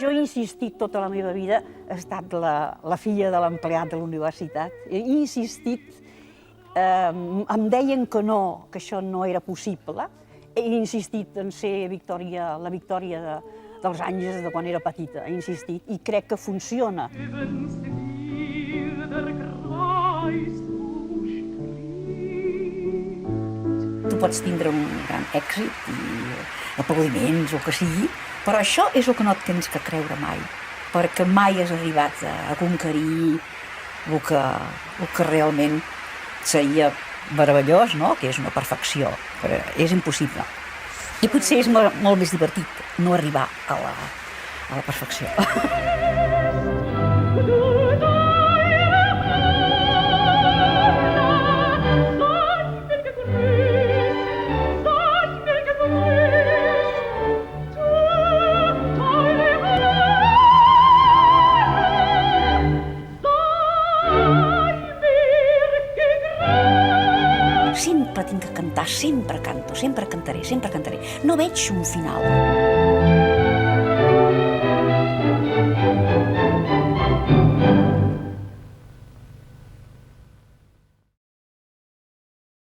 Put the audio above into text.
jo he insistit tota la meva vida, he estat la filla de l'empleat de la universitat, he insistit, em deien que no, que això no era possible, he insistit en ser la Victòria dels anys de quan era petita, he insistit, i crec que funciona. Tu pots tindre un gran èxit i aplaudiments o el que sigui, però això és el que no et tens que creure mai, perquè mai has arribat a conquerir el que realment seria meravellós, no? Que és una perfecció, però és impossible. I potser és molt més divertit no arribar a la perfecció. Sempre tinc que cantar, sempre canto, sempre cantaré, sempre cantaré. No veig un final.